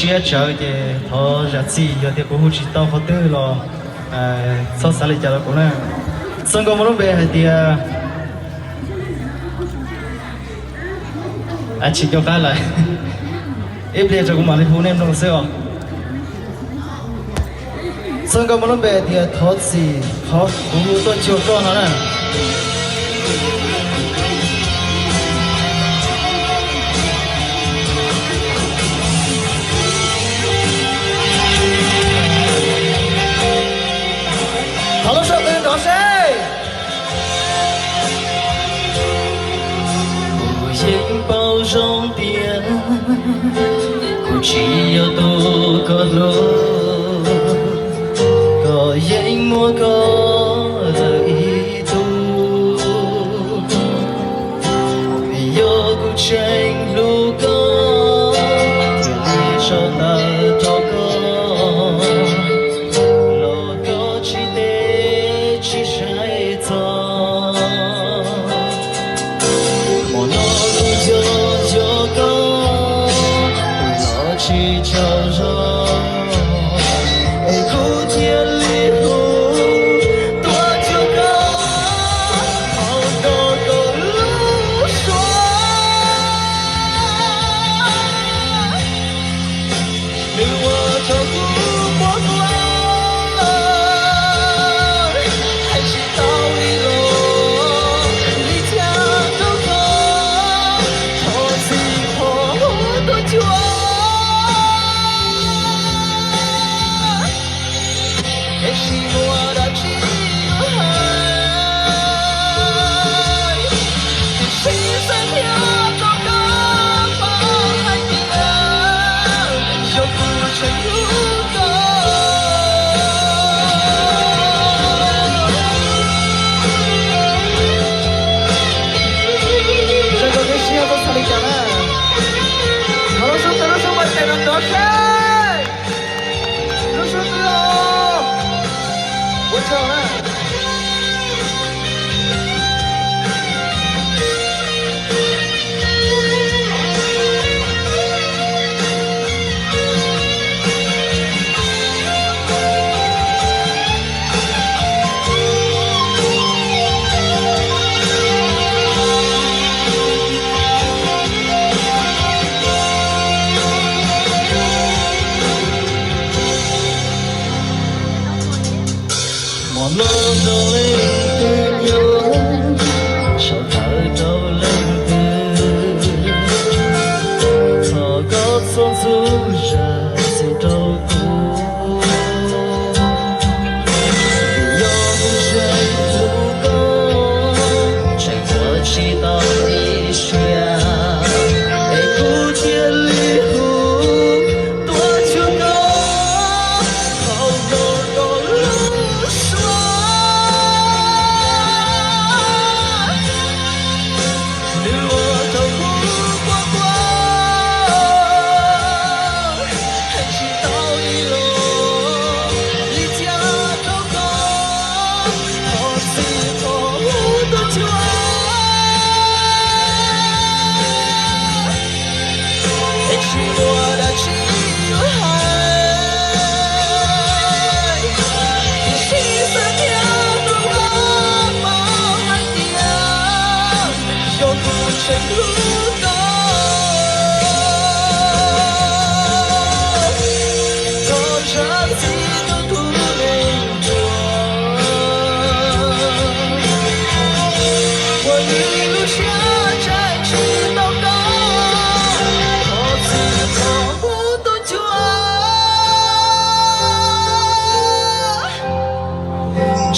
chia chở thì thọ ra gì giờ thì cũng chỉ tao họ tư lo sau sáng lại chở cũng nè xong có một lúc về thì chỉ cho cái lại em đi cho cũng mà đi phun em đồng sữa xong có một lúc về thì thọ gì thọ cũng tôi chiều con nó nè好了，上面找谁？不应包容点，不只有多个路，个应莫个的一度，有股情路个，你手的这个。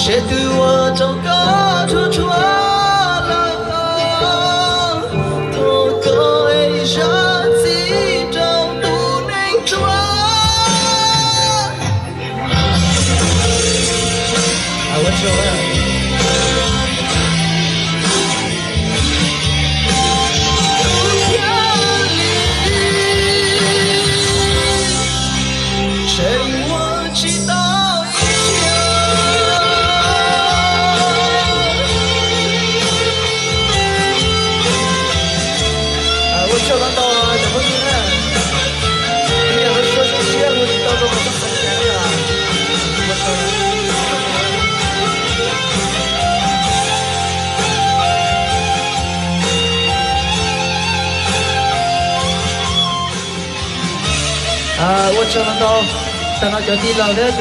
谁对我找个出处了？多个爱上几张都能做。我求了。谁我祈祷一我只能到等到脚底老的。